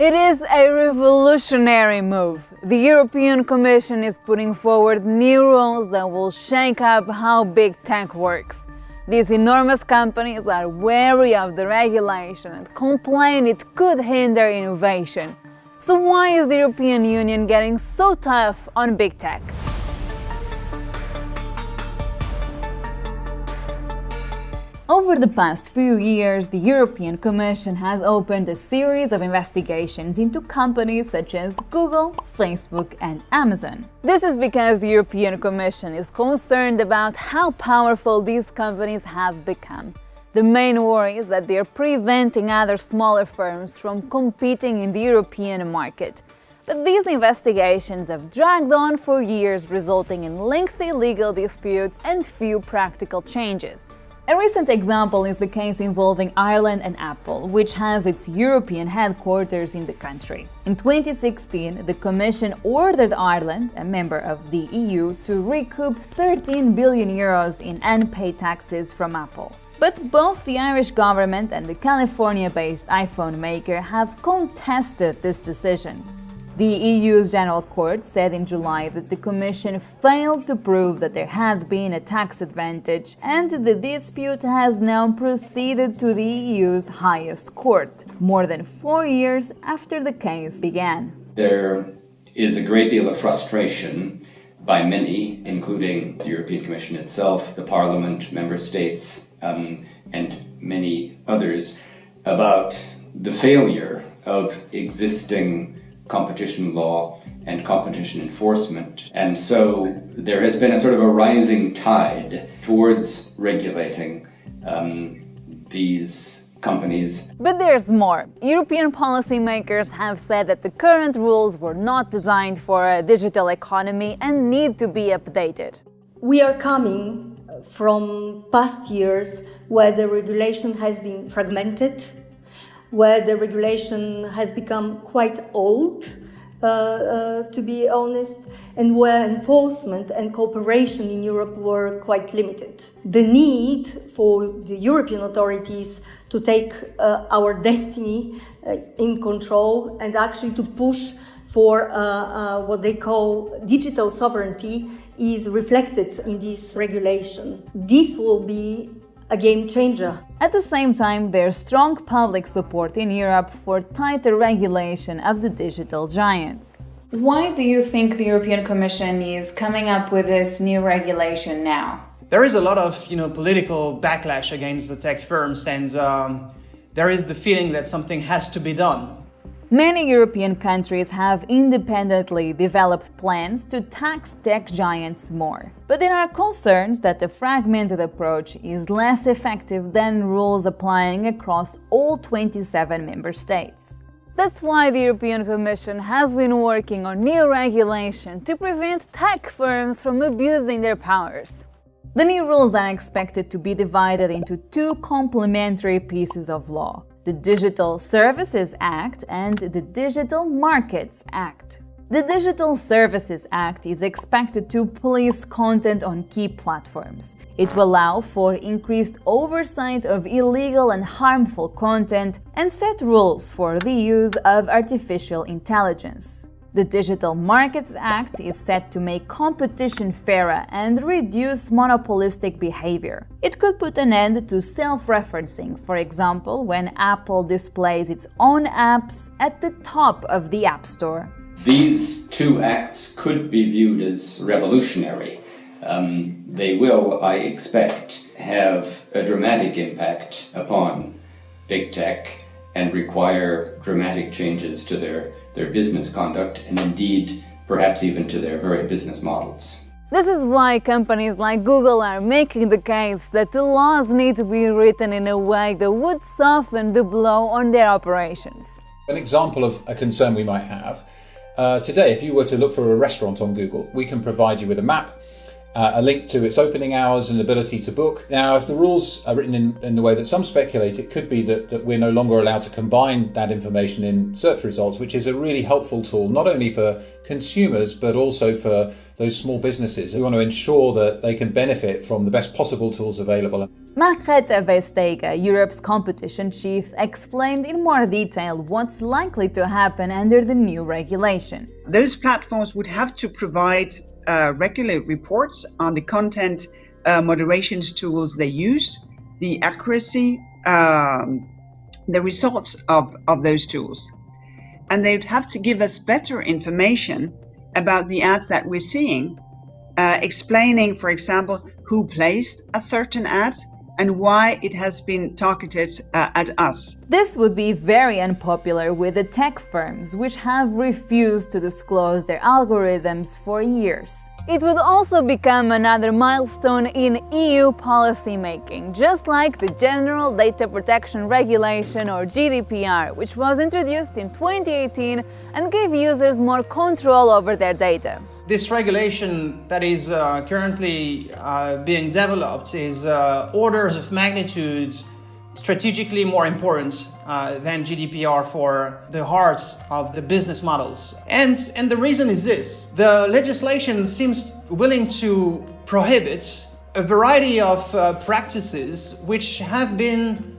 It is a revolutionary move. The European Commission is putting forward new rules that will shake up how big tech works. These enormous companies are wary of the regulation and complain it could hinder innovation. So why is the European Union getting so tough on big tech? Over the past few years, the European Commission has opened a series of investigations into companies such as Google, Facebook, and Amazon. This is because the European Commission is concerned about how powerful these companies have become. The main worry is that they are preventing other smaller firms from competing in the European market. But these investigations have dragged on for years, resulting in lengthy legal disputes and few practical changes. A recent example is the case involving Ireland and Apple, which has its European headquarters in the country. In 2016, the Commission ordered Ireland, a member of the EU, to recoup 13 billion euros in unpaid taxes from Apple. But both the Irish government and the California-based iPhone maker have contested this decision. The EU's General Court said in July that the Commission failed to prove that there had been a tax advantage, and the dispute has now proceeded to the EU's highest court, more than 4 years after the case began. There is a great deal of frustration by many, including the European Commission itself, the Parliament, member states, and many others, about the failure of existing competition law and competition enforcement. And so there has been a sort of a rising tide towards regulating these companies. But there's more. European policymakers have said that the current rules were not designed for a digital economy and need to be updated. We are coming from past years where the regulation has been fragmented, where the regulation has become quite old, to be honest, and where enforcement and cooperation in Europe were quite limited. The need for the European authorities to take our destiny in control and actually to push for what they call digital sovereignty is reflected in this regulation. This will be a game changer. At the same time, there's strong public support in Europe for tighter regulation of the digital giants. Why do you think the European Commission is coming up with this new regulation now? There is a lot of political backlash against the tech firms, and there is the feeling that something has to be done. Many European countries have independently developed plans to tax tech giants more. But there are concerns that the fragmented approach is less effective than rules applying across all 27 member states. That's why the European Commission has been working on new regulation to prevent tech firms from abusing their powers. The new rules are expected to be divided into two complementary pieces of law: the Digital Services Act and the Digital Markets Act. The Digital Services Act is expected to police content on key platforms. It will allow for increased oversight of illegal and harmful content and set rules for the use of artificial intelligence. The Digital Markets Act is set to make competition fairer and reduce monopolistic behavior. It could put an end to self-referencing, for example, when Apple displays its own apps at the top of the App Store. These two acts could be viewed as revolutionary. They will, I expect, have a dramatic impact upon big tech and require dramatic changes to their business conduct, and indeed, perhaps even to their very business models. This is why companies like Google are making the case that the laws need to be written in a way that would soften the blow on their operations. An example of a concern we might have, today if you were to look for a restaurant on Google, we can provide you with a map a link to its opening hours and ability to book. Now, if the rules are written in the way that some speculate, it could be that we're no longer allowed to combine that information in search results, which is a really helpful tool, not only for consumers, but also for those small businesses who want to ensure that they can benefit from the best possible tools available. Margrethe Vestager, Europe's competition chief, explained in more detail what's likely to happen under the new regulation. Those platforms would have to provide regular reports on the content moderation tools they use, the accuracy, the results of those tools. And they'd have to give us better information about the ads that we're seeing, explaining, for example, who placed a certain ad and why it has been targeted at us. This would be very unpopular with the tech firms, which have refused to disclose their algorithms for years. It would also become another milestone in EU policymaking, just like the General Data Protection Regulation or GDPR, which was introduced in 2018 and gave users more control over their data. This regulation that is currently being developed is orders of magnitude strategically more important than GDPR for the heart of the business models. And the reason is this: the legislation seems willing to prohibit a variety of practices which have been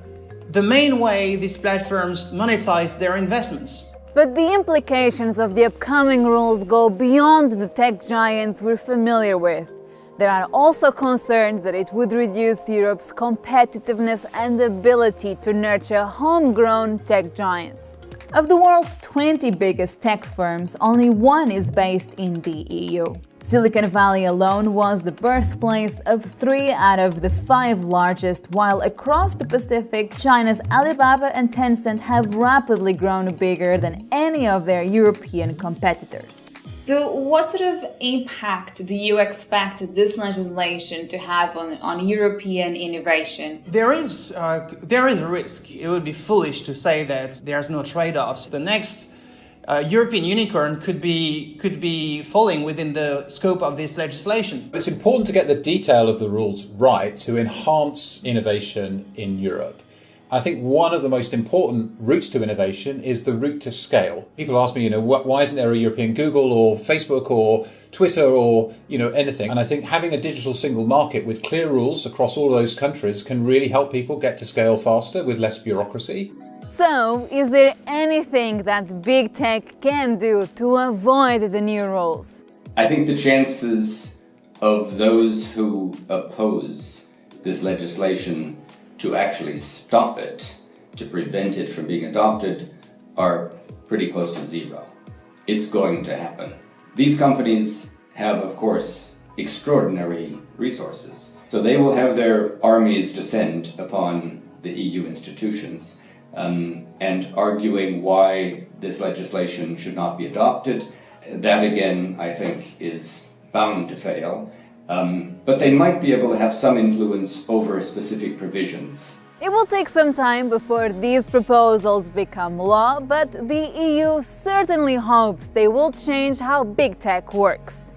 the main way these platforms monetize their investments. But the implications of the upcoming rules go beyond the tech giants we're familiar with. There are also concerns that it would reduce Europe's competitiveness and ability to nurture homegrown tech giants. Of the world's 20 biggest tech firms, only one is based in the EU. Silicon Valley alone was the birthplace of 3 out of the 5 largest, while across the Pacific, China's Alibaba and Tencent have rapidly grown bigger than any of their European competitors. So what sort of impact do you expect this legislation to have on European innovation? There is a risk. It would be foolish to say that there's no trade-offs. The next European unicorn could be falling within the scope of this legislation. It's important to get the detail of the rules right to enhance innovation in Europe. I think one of the most important routes to innovation is the route to scale. People ask me, why isn't there a European Google or Facebook or Twitter or, anything? And I think having a digital single market with clear rules across all of those countries can really help people get to scale faster with less bureaucracy. So, is there anything that big tech can do to avoid the new rules? I think the chances of those who oppose this legislation to actually stop it, to prevent it from being adopted, are pretty close to zero. It's going to happen. These companies have, of course, extraordinary resources. So they will have their armies descend upon the EU institutions and arguing why this legislation should not be adopted. That, again, I think is bound to fail. But they might be able to have some influence over specific provisions. It will take some time before these proposals become law, but the EU certainly hopes they will change how big tech works.